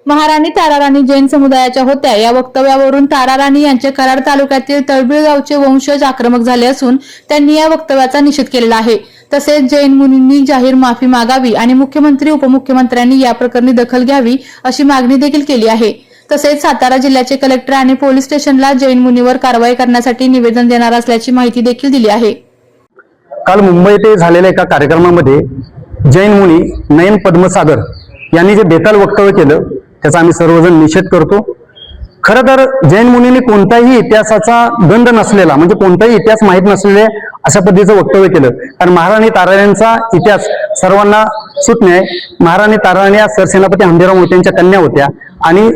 महाराणी ताराराणी जैन समुदायाच्या होत्या। या वक्तव्यावरून ताराराणी यांचे कराड तालुक्यातील तळबीळ गावचे वंशज आक्रमक झाले असून त्यांनी या वक्तव्याचा निषेध केलेला आहे। तसेच जैन मुनींनी जाहीर माफी मागावी आणि मुख्यमंत्री उपमुख्यमंत्र्यांनी या प्रकरणी दखल घ्यावी अशी मागणी देखील केली आहे। तसेच सातारा जिल्ह्याचे कलेक्टर आणि पोलीस स्टेशनला जैन मुनीवर कारवाई करण्यासाठी निवेदन देणार असल्याची माहिती देखील दिली आहे। काल मुंबईत झालेल्या एका कार्यक्रमामध्ये जैन मुनी नयन पद्मसागर यांनी जे बेताल वक्तव्य केलं त्याचा आम्ही सर्वजण निषेध करतो। खरं तर जैन मुनींनी कोणताही इतिहासाचा गंध नसलेला म्हणजे कोणताही इतिहास माहीत नसलेले अशा पद्धतीचं वक्तव्य केलं। कारण महाराणी ताराराणींचा इतिहास सर्वांना सुटणे आहे। महाराणी ताराराणी या सरसेनापती हंबीरराव मोहितेंच्या कन्या होत्या आणि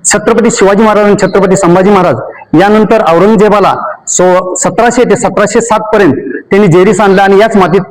छत्रपती शिवाजी महाराज आणि छत्रपती संभाजी महाराज यानंतर औरंगजेबाला 1700 ते 1707 पर्यंत त्यांनी जेरीस आणलं आणि याच मातीत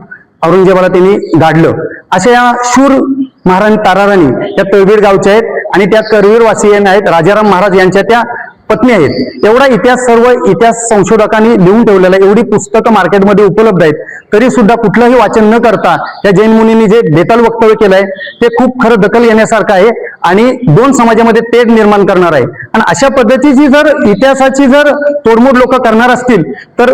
औरंगजेबाला त्यांनी गाडलं। अशा या शूर महाराणी ताराराणी या तळबीड गावच्या आहेत आणि त्या करवीरवासी आहेत। राजाराम महाराज यांच्या त्या पत्नी आहेत। एवढा इतिहास सर्व इतिहास संशोधकांनी लिहून ठेवलेला, एवढी पुस्तकं मार्केटमध्ये उपलब्ध आहेत, तरी सुद्धा कुठलंही वाचन न करता या जैन मुनींनी जे बेताल वक्तव्य केलंय ते खूप खरं दखल घेण्यासारखं आहे आणि दोन समाजामध्ये तेढ निर्माण करणार आहे। आणि अशा पद्धतीची जर इतिहासाची जर तोडमोड लोक करणार असतील तर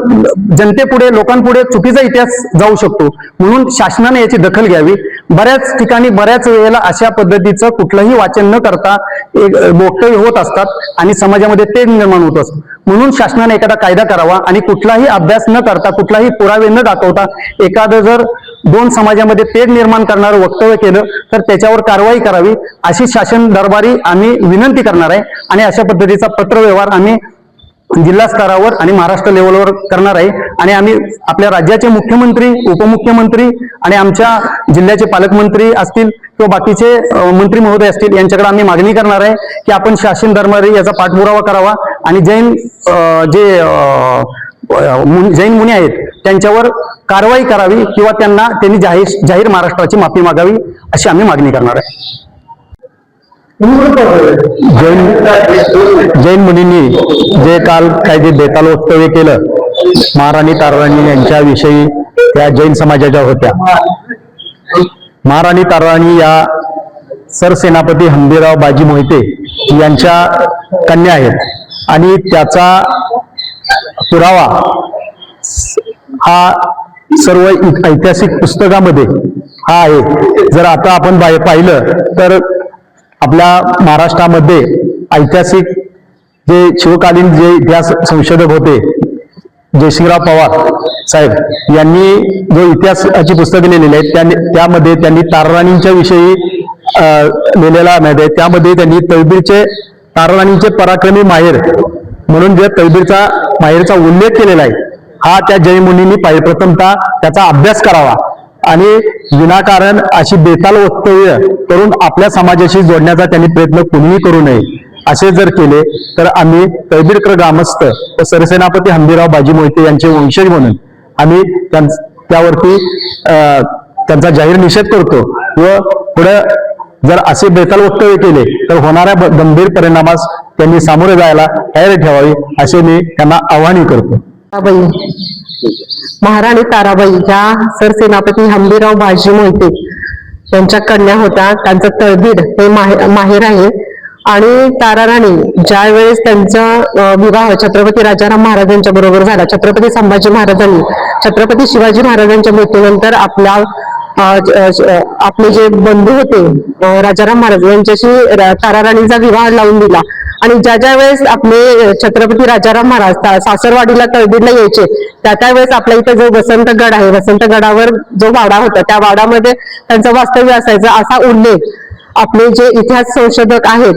जनतेपुढे लोकांपुढे चुकीचा इतिहास जाऊ शकतो। म्हणून शासनाने याची दखल घ्यावी। बऱ्याच ठिकाणी बऱ्याच वेळेला अशा पद्धतीचं कुठलंही वाचन न करता वक्तव्य होत असतात आणि समाजामध्ये तेढ निर्माण होत असतो। म्हणून शासनाने एखादा कायदा करावा आणि कुठलाही अभ्यास न करता कुठलाही पुरावे न दाखवता एखादं जर दोन समाजामध्ये तेढ निर्माण करणारं वक्तव्य केलं तर त्याच्यावर कारवाई करावी अशी शासन दरबारी आम्ही विनंती करणार आहे। आणि अशा पद्धतीचा पत्रव्यवहार आम्ही जिल्हा स्तरावर आणि महाराष्ट्र लेवलवर करणार आहे। आणि आम्ही आपल्या राज्याचे मुख्यमंत्री उपमुख्यमंत्री आणि आमच्या जिल्ह्याचे पालकमंत्री असतील किंवा बाकीचे मंत्री महोदय असतील यांच्याकडे आम्ही मागणी करणार आहे की आपण शासन दरबारी याचा पाठपुरावा करावा आणि जैन मुनी आहेत त्यांच्यावर कारवाई करावी किंवा त्यांनी जाहीर महाराष्ट्राची माफी मागावी अशी आम्ही मागणी करणार आहे। जैन मुनींनी जे काल काही जे बेताल वक्तव्य केलं महाराणी ताराराणी यांच्याविषयी त्या जैन समाजाच्या होत्या। महाराणी ताराराणी या सरसेनापती हंबीरराव बाजी मोहिते यांच्या कन्या आहेत आणि त्याचा पुरावा हा सर्व ऐतिहासिक पुस्तकामध्ये हा आहे। जर आता आपण पाहिलं तर आपल्या महाराष्ट्रामध्ये ऐतिहासिक जे शिवकालीन जे इतिहास संशोधक होते जयसिंगराव पवार साहेब यांनी जो इतिहासाची पुस्तकं लिहिलेली आहेत त्यामध्ये त्यांनी ताराराणींच्या विषयी लिहिलेला आहे। त्यामध्ये त्यांनी तळबीडचे ताराराणींचे पराक्रमी माहेर म्हणून जे तळबीडचा माहेरचा उल्लेख केलेला आहे हा त्या जैन मुनींनी प्रथमतः त्याचा अभ्यास करावा आणि विनाकारण अशी बेताल वक्तव्य करून आपल्या समाजाशी जोडण्याचा त्यांनी प्रयत्न कुणीही करू नये। असे जर केले तर आम्ही तळबीडकर ग्रामस्थ व सरसेनापती हंबीरराव बाजी मोहिते यांचे वंशज म्हणून आम्ही त्यावरती त्यांचा जाहीर निषेध करतो व पुढे जर असे बेताल वक्तव्य केले तर होणाऱ्या गंभीर परिणामास त्यांनी सामोरे जायला तयारी ठेवावी असे मी त्यांना आवाहन करतो। महाराणी ताराबाई या सरसेनापती हंबीरराव बाजी मोहिते यांच्या कन्या होत्या। त्यांचं तळबीड हे माहेर आहे आणि ताराराणी ज्या वेळेस त्यांचा विवाह छत्रपती राजाराम महाराजांच्या बरोबर झाला, छत्रपती संभाजी महाराजांनी छत्रपती शिवाजी महाराजांच्या मृत्यूनंतर आपले जे बंधू होते राजाराम महाराज यांच्याशी ताराराणीचा विवाह लावून दिला आणि ज्या वेळेस आपले छत्रपती राजाराम महाराज सासरवाडीला तळबीडला यायचे त्या वेळेस आपल्या इथे जो वसंतगड आहे, वसंतगडावर जो वाडा होता त्या वाडामध्ये त्यांचं वास्तव्य असायचं असा उल्लेख आपले जे इतिहास संशोधक आहेत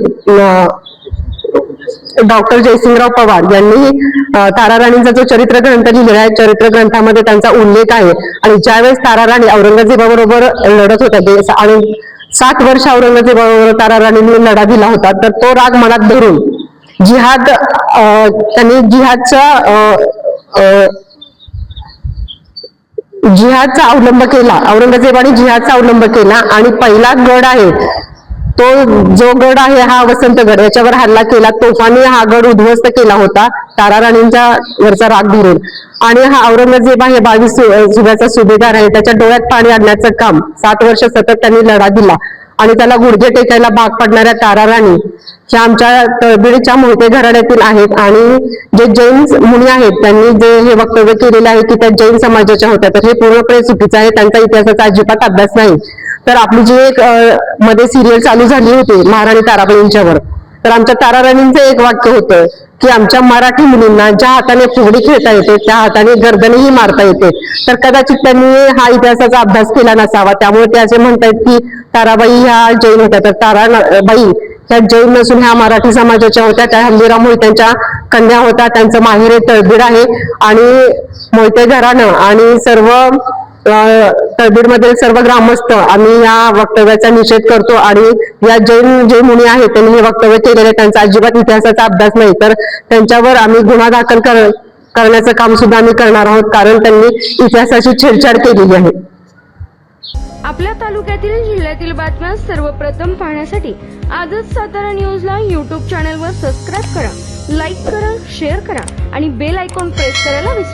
डॉक्टर जयसिंगराव पवार यांनी ताराराणींचा जो चरित्र ग्रंथ लिहिलेला आहे चरित्र ग्रंथामध्ये त्यांचा उल्लेख आहे। आणि ज्यावेळेस ताराराणी औरंगजेबाबरोबर लढत होत्या आणि 7 वर्ष औरंगजेबाबरोबर ताराराणींनी लढा दिला होता तर तो राग मनात धरून त्यांनी जिहादचा अवलंब केला। औरंगजेबाने जिहादचा अवलंब केला आणि पहिला गड आहे तो जो गड आहे हा वसंतगड याच्यावर हल्ला केला। तोफाने हा गड उद्ध्वस्त केला होता ताराराणींच्या वरचा राग धरून आणि हा औरंगजेब हे 22 सुभ्याचा सुभेदार आहे। त्याच्या डोळ्यात पाणी आणण्याचं काम 7 वर्ष सतत त्यांनी लढा दिला आणि त्याला गुडघे टेकायला भाग पडणाऱ्या तारा राणी ह्या आमच्या तळबिडच्या मोहिते घराण्यातील आहेत. आणि जे जैन मुनी आहेत त्यांनी जे हे वक्तव्य केलेलं आहे की त्या जैन समाजाच्या होत्या, तर हे पूर्णपणे चुकीचं आहे. त्यांचा इतिहासाचा अजिबात अभ्यास नाही. तर आपली जी एक मध्ये सिरियल चालू झाली होती महाराणी ताराबाईंच्यावर, तर आमच्या तारा राणींचं एक वाक्य होतं की आमच्या मराठी मुलींना ज्या हाताने फुगडी खेळता येते त्या हाताने गर्दनही मारता येते. तर कदाचित त्यांनी हा इतिहासाचा अभ्यास केला नसावा, त्यामुळे ते असे म्हणतात की ताराबाई ह्या जैन होत्या. तर ताराबाई ह्या जैन नसून ह्या मराठी समाजाच्या होत्या. त्या हल्दीराम मोहित्यांच्या कन्या होत्या. त्यांचं माहेर तळबीड आहे आणि मोहिते घराणं आणि सर्व तळबीडमधील सर्व ग्रामस्थ आम्ही या वक्तव्याचा निषेध करतो. आणि या जैन जे मुनी आहेत त्यांनी हे वक्तव्य केलेले, त्यांचा अजिबात इतिहासाचा अभ्यास नाही. तर त्यांच्यावर आम्ही गुन्हा दाखल करण्याचं काम सुद्धा आम्ही करणार आहोत, कारण त्यांनी इतिहासाची छेडछाड केलेली आहे. आपल्या तालुक्यातील जिल्ह्यातील बातम्या सर्वप्रथम पाहण्यासाठी आजच सातारा न्यूजला YouTube चॅनलवर सबस्क्राईब करा, लाईक करा, शेअर करा आणि बेल आयकॉन प्रेस करायला विसरू नका.